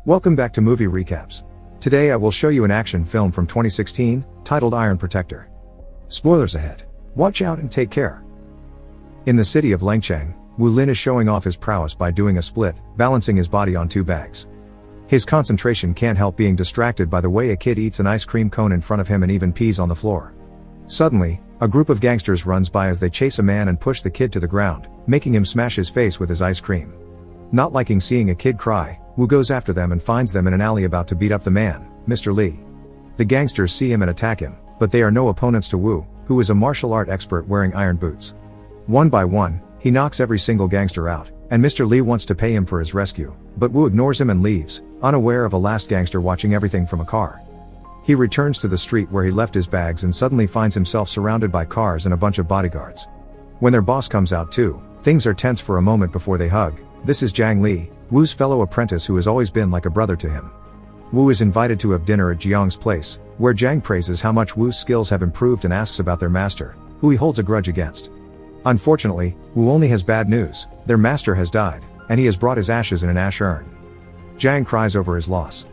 Welcome back to Movie Recaps. Today I will show you an action film from 2016, titled Iron Protector. Spoilers ahead. Watch out and take care. In the city of Lengcheng, Wu Lin is showing off his prowess by doing a split, balancing his body on two bags. His concentration can't help being distracted by the way a kid eats an ice cream cone in front of him and even pees on the floor. Suddenly, a group of gangsters runs by as they chase a man and push the kid to the ground, making him smash his face with his ice cream. Not liking seeing a kid cry, Wu goes after them and finds them in an alley about to beat up the man, Mr. Li. The gangsters see him and attack him, but they are no opponents to Wu, who is a martial art expert wearing iron boots. One by one, he knocks every single gangster out, and Mr. Li wants to pay him for his rescue, but Wu ignores him and leaves, unaware of a last gangster watching everything from a car. He returns to the street where he left his bags and suddenly finds himself surrounded by cars and a bunch of bodyguards. When their boss comes out too, things are tense for a moment before they hug. This is Jiang Li, Wu's fellow apprentice who has always been like a brother to him. Wu is invited to have dinner at Jiang's place, where Jiang praises how much Wu's skills have improved and asks about their master, who he holds a grudge against. Unfortunately, Wu only has bad news. Their master has died, and he has brought his ashes in an ash urn. Jiang cries over his loss.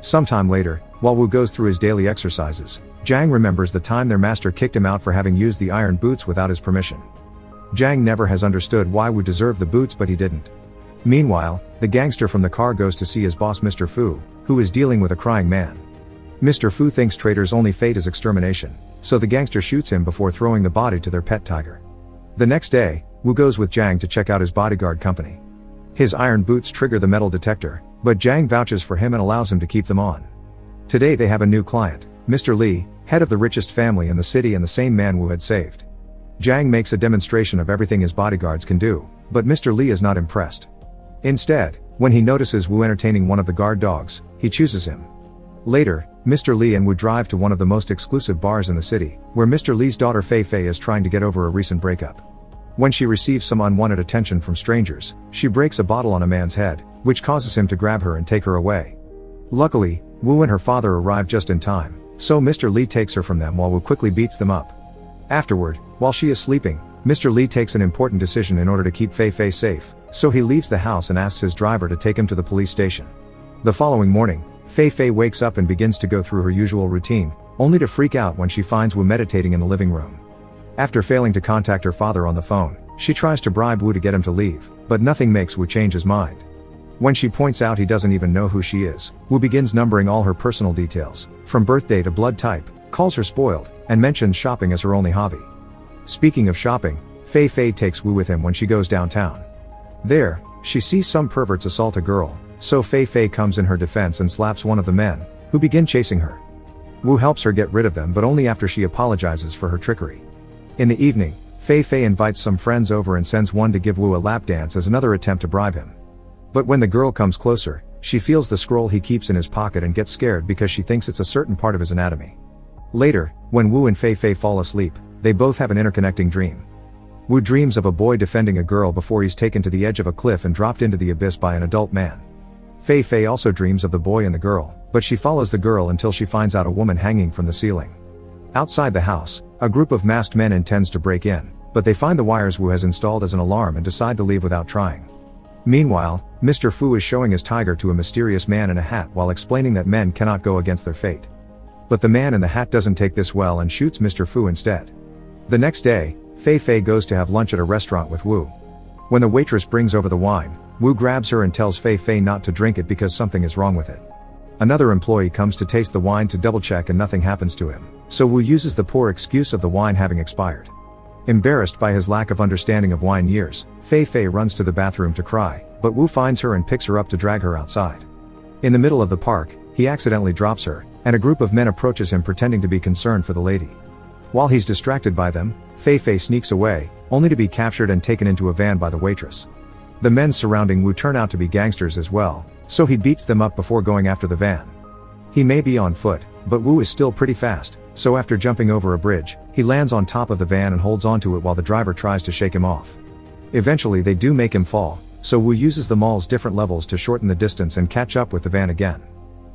Sometime later, while Wu goes through his daily exercises, Jiang remembers the time their master kicked him out for having used the iron boots without his permission. Jiang never has understood why Wu deserved the boots, but he didn't. Meanwhile, the gangster from the car goes to see his boss Mr. Fu, who is dealing with a crying man. Mr. Fu thinks traitors' only fate is extermination, so the gangster shoots him before throwing the body to their pet tiger. The next day, Wu goes with Jiang to check out his bodyguard company. His iron boots trigger the metal detector, but Jiang vouches for him and allows him to keep them on. Today they have a new client, Mr. Li, head of the richest family in the city and the same man Wu had saved. Jiang makes a demonstration of everything his bodyguards can do, but Mr. Li is not impressed. Instead, when he notices Wu entertaining one of the guard dogs, he chooses him. Later, Mr. Li and Wu drive to one of the most exclusive bars in the city, where Mr. Li's daughter Fei Fei is trying to get over a recent breakup. When she receives some unwanted attention from strangers, she breaks a bottle on a man's head, which causes him to grab her and take her away. Luckily, Wu and her father arrive just in time, so Mr. Li takes her from them while Wu quickly beats them up. Afterward, while she is sleeping, Mr. Li takes an important decision in order to keep Fei Fei safe, so he leaves the house and asks his driver to take him to the police station. The following morning, Fei Fei wakes up and begins to go through her usual routine, only to freak out when she finds Wu meditating in the living room. After failing to contact her father on the phone, she tries to bribe Wu to get him to leave, but nothing makes Wu change his mind. When she points out he doesn't even know who she is, Wu begins numbering all her personal details, from birthday to blood type, calls her spoiled, and mentions shopping as her only hobby. Speaking of shopping, Fei Fei takes Wu with him when she goes downtown. There, she sees some perverts assault a girl, so Fei Fei comes in her defense and slaps one of the men, who begin chasing her. Wu helps her get rid of them, but only after she apologizes for her trickery. In the evening, Fei Fei invites some friends over and sends one to give Wu a lap dance as another attempt to bribe him. But when the girl comes closer, she feels the scroll he keeps in his pocket and gets scared because she thinks it's a certain part of his anatomy. Later, when Wu and Fei Fei fall asleep, they both have an interconnecting dream. Wu dreams of a boy defending a girl before he's taken to the edge of a cliff and dropped into the abyss by an adult man. Fei Fei also dreams of the boy and the girl, but she follows the girl until she finds out a woman hanging from the ceiling. Outside the house, a group of masked men intends to break in, but they find the wires Wu has installed as an alarm and decide to leave without trying. Meanwhile, Mr. Fu is showing his tiger to a mysterious man in a hat while explaining that men cannot go against their fate. But the man in the hat doesn't take this well and shoots Mr. Fu instead. The next day, Fei Fei goes to have lunch at a restaurant with Wu. When the waitress brings over the wine, Wu grabs her and tells Fei Fei not to drink it because something is wrong with it. Another employee comes to taste the wine to double check and nothing happens to him, so Wu uses the poor excuse of the wine having expired. Embarrassed by his lack of understanding of wine years, Fei Fei runs to the bathroom to cry, but Wu finds her and picks her up to drag her outside. In the middle of the park, he accidentally drops her, and a group of men approaches him pretending to be concerned for the lady. While he's distracted by them, Fei Fei sneaks away, only to be captured and taken into a van by the waitress. The men surrounding Wu turn out to be gangsters as well, so he beats them up before going after the van. He may be on foot, but Wu is still pretty fast, so after jumping over a bridge, he lands on top of the van and holds onto it while the driver tries to shake him off. Eventually they do make him fall, so Wu uses the mall's different levels to shorten the distance and catch up with the van again.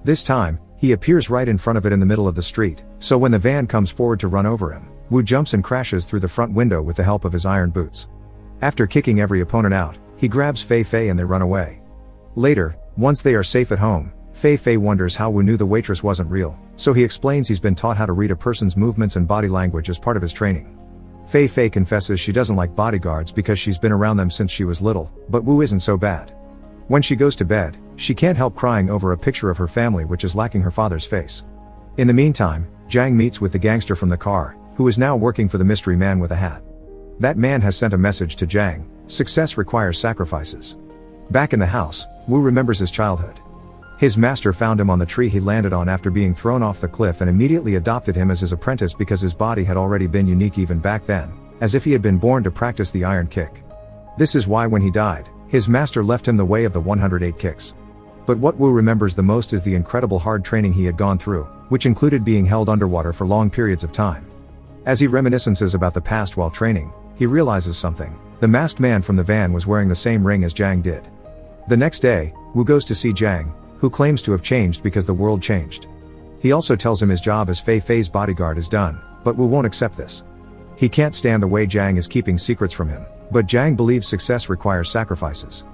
This time, he appears right in front of it in the middle of the street, so when the van comes forward to run over him, Wu jumps and crashes through the front window with the help of his iron boots. After kicking every opponent out, he grabs Fei Fei and they run away. Later, once they are safe at home, Fei Fei wonders how Wu knew the waitress wasn't real, so he explains he's been taught how to read a person's movements and body language as part of his training. Fei Fei confesses she doesn't like bodyguards because she's been around them since she was little, but Wu isn't so bad. When she goes to bed, she can't help crying over a picture of her family which is lacking her father's face. In the meantime, Jiang meets with the gangster from the car, who is now working for the mystery man with a hat. That man has sent a message to Jiang: success requires sacrifices. Back in the house, Wu remembers his childhood. His master found him on the tree he landed on after being thrown off the cliff and immediately adopted him as his apprentice because his body had already been unique even back then, as if he had been born to practice the iron kick. This is why when he died, his master left him the way of the 108 kicks. But what Wu remembers the most is the incredible hard training he had gone through, which included being held underwater for long periods of time. As he reminiscences about the past while training, he realizes something: the masked man from the van was wearing the same ring as Jiang did. The next day, Wu goes to see Jiang, who claims to have changed because the world changed. He also tells him his job as Fei Fei's bodyguard is done, but Wu won't accept this. He can't stand the way Jiang is keeping secrets from him, but Jiang believes success requires sacrifices.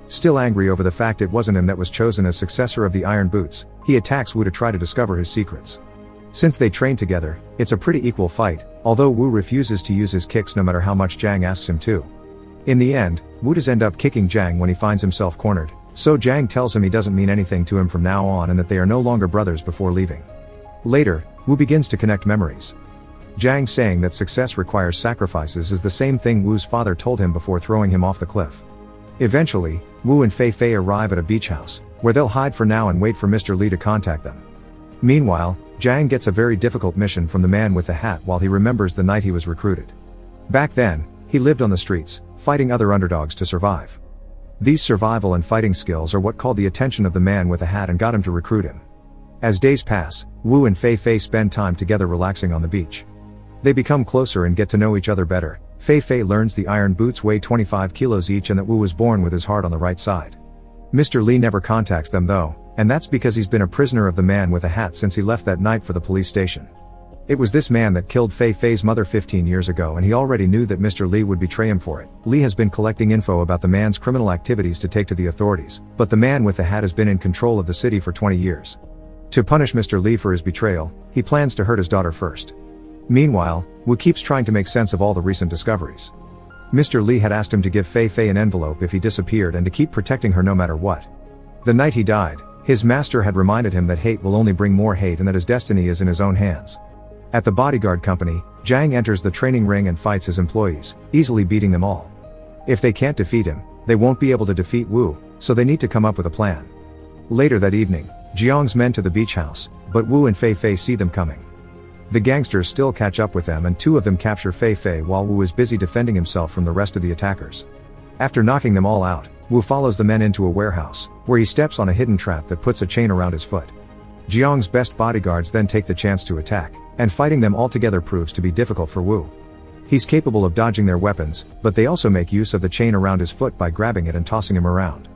Still angry over the fact it wasn't him that was chosen as successor of the Iron Boots, he attacks Wu to try to discover his secrets. Since they train together, it's a pretty equal fight, although Wu refuses to use his kicks no matter how much Jiang asks him to. In the end, Wu does end up kicking Jiang when he finds himself cornered, so Jiang tells him he doesn't mean anything to him from now on and that they are no longer brothers before leaving. Later, Wu begins to connect memories. Jiang saying that success requires sacrifices is the same thing Wu's father told him before throwing him off the cliff. Eventually, Wu and Fei Fei arrive at a beach house, where they'll hide for now and wait for Mr. Li to contact them. Meanwhile, Jiang gets a very difficult mission from the man with the hat while he remembers the night he was recruited. Back then, he lived on the streets, fighting other underdogs to survive. These survival and fighting skills are what called the attention of the man with the hat and got him to recruit him. As days pass, Wu and Fei Fei spend time together relaxing on the beach. They become closer and get to know each other better. Fei Fei learns the iron boots weigh 25 kilos each and that Wu was born with his heart on the right side. Mr. Li never contacts them though, and that's because he's been a prisoner of the man with a hat since he left that night for the police station. It was this man that killed Fei Fei's mother 15 years ago and he already knew that Mr. Li would betray him for it. Li has been collecting info about the man's criminal activities to take to the authorities, but the man with the hat has been in control of the city for 20 years. To punish Mr. Li for his betrayal, he plans to hurt his daughter first. Meanwhile, Wu keeps trying to make sense of all the recent discoveries. Mr. Li had asked him to give Fei Fei an envelope if he disappeared and to keep protecting her no matter what. The night he died, his master had reminded him that hate will only bring more hate and that his destiny is in his own hands. At the bodyguard company, Jiang enters the training ring and fights his employees, easily beating them all. If they can't defeat him, they won't be able to defeat Wu, so they need to come up with a plan. Later that evening, Jiang's men to the beach house, but Wu and Fei Fei see them coming. The gangsters still catch up with them and two of them capture Fei Fei while Wu is busy defending himself from the rest of the attackers. After knocking them all out, Wu follows the men into a warehouse, where he steps on a hidden trap that puts a chain around his foot. Jiang's best bodyguards then take the chance to attack, and fighting them all together proves to be difficult for Wu. He's capable of dodging their weapons, but they also make use of the chain around his foot by grabbing it and tossing him around.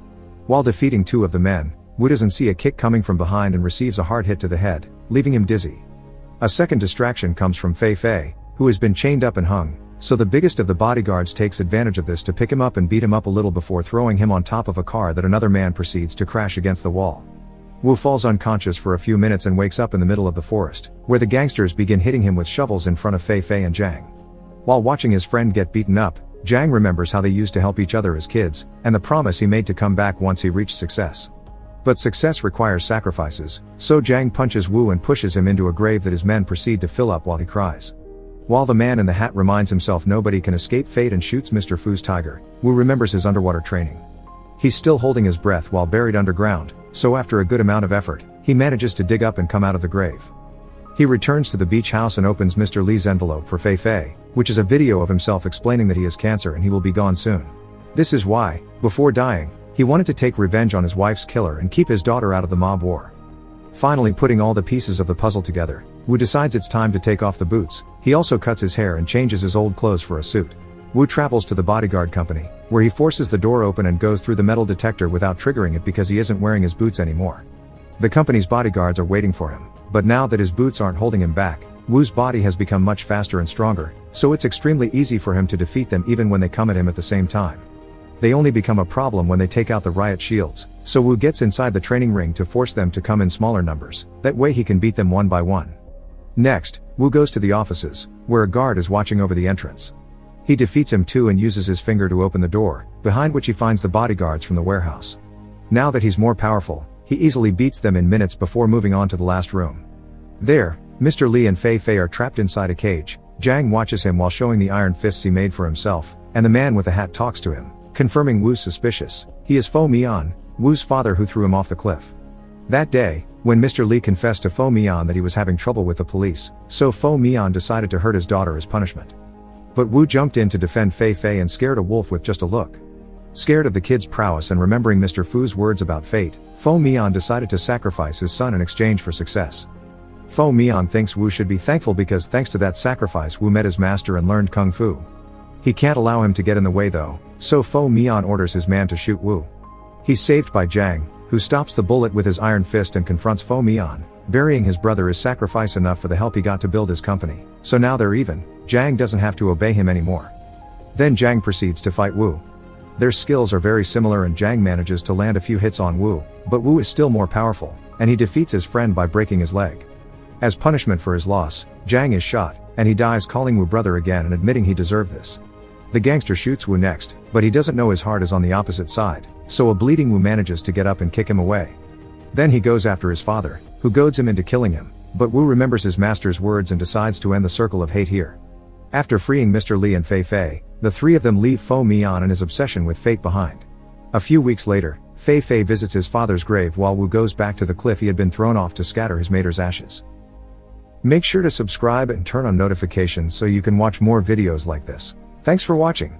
While defeating two of the men, Wu doesn't see a kick coming from behind and receives a hard hit to the head, leaving him dizzy. A second distraction comes from Fei Fei, who has been chained up and hung, so the biggest of the bodyguards takes advantage of this to pick him up and beat him up a little before throwing him on top of a car that another man proceeds to crash against the wall. Wu falls unconscious for a few minutes and wakes up in the middle of the forest, where the gangsters begin hitting him with shovels in front of Fei Fei and Jiang. While watching his friend get beaten up, Jiang remembers how they used to help each other as kids, and the promise he made to come back once he reached success. But success requires sacrifices, so Jiang punches Wu and pushes him into a grave that his men proceed to fill up while he cries. While the man in the hat reminds himself nobody can escape fate and shoots Mr. Fu's tiger, Wu remembers his underwater training. He's still holding his breath while buried underground, so after a good amount of effort, he manages to dig up and come out of the grave. He returns to the beach house and opens Mr. Li's envelope for Fei Fei, which is a video of himself explaining that he has cancer and he will be gone soon. This is why, before dying, he wanted to take revenge on his wife's killer and keep his daughter out of the mob war. Finally putting all the pieces of the puzzle together, Wu decides it's time to take off the boots. He also cuts his hair and changes his old clothes for a suit. Wu travels to the bodyguard company, where he forces the door open and goes through the metal detector without triggering it because he isn't wearing his boots anymore. The company's bodyguards are waiting for him, but now that his boots aren't holding him back, Wu's body has become much faster and stronger, so it's extremely easy for him to defeat them even when they come at him at the same time. They only become a problem when they take out the riot shields, so Wu gets inside the training ring to force them to come in smaller numbers, that way he can beat them one by one. Next, Wu goes to the offices, where a guard is watching over the entrance. He defeats him too and uses his finger to open the door, behind which he finds the bodyguards from the warehouse. Now that he's more powerful, he easily beats them in minutes before moving on to the last room. There, Mr. Li and Fei Fei are trapped inside a cage. Zhang watches him while showing the iron fists he made for himself, and the man with the hat talks to him, confirming Wu's suspicious. He is Fo Mian, Wu's father who threw him off the cliff. That day, when Mr. Li confessed to Fo Mian that he was having trouble with the police, so Fo Mian decided to hurt his daughter as punishment. But Wu jumped in to defend Fei Fei and scared a wolf with just a look. Scared of the kid's prowess and remembering Mr. Fu's words about fate, Fo Mian decided to sacrifice his son in exchange for success. Fo Mian thinks Wu should be thankful because thanks to that sacrifice Wu met his master and learned Kung Fu. He can't allow him to get in the way though, so Fo Mian orders his man to shoot Wu. He's saved by Zhang, who stops the bullet with his iron fist and confronts Fo Mian. Burying his brother is sacrifice enough for the help he got to build his company, so now they're even. Zhang doesn't have to obey him anymore. Then Zhang proceeds to fight Wu. Their skills are very similar and Zhang manages to land a few hits on Wu, but Wu is still more powerful, and he defeats his friend by breaking his leg. As punishment for his loss, Zhang is shot, and he dies calling Wu brother again and admitting he deserved this. The gangster shoots Wu next, but he doesn't know his heart is on the opposite side, so a bleeding Wu manages to get up and kick him away. Then he goes after his father, who goads him into killing him, but Wu remembers his master's words and decides to end the circle of hate here. After freeing Mr. Li and Fei Fei, the three of them leave Fo Mian and his obsession with fate behind. A few weeks later, Fei Fei visits his father's grave while Wu goes back to the cliff he had been thrown off to scatter his mater's ashes. Make sure to subscribe and turn on notifications so you can watch more videos like this. Thanks for watching.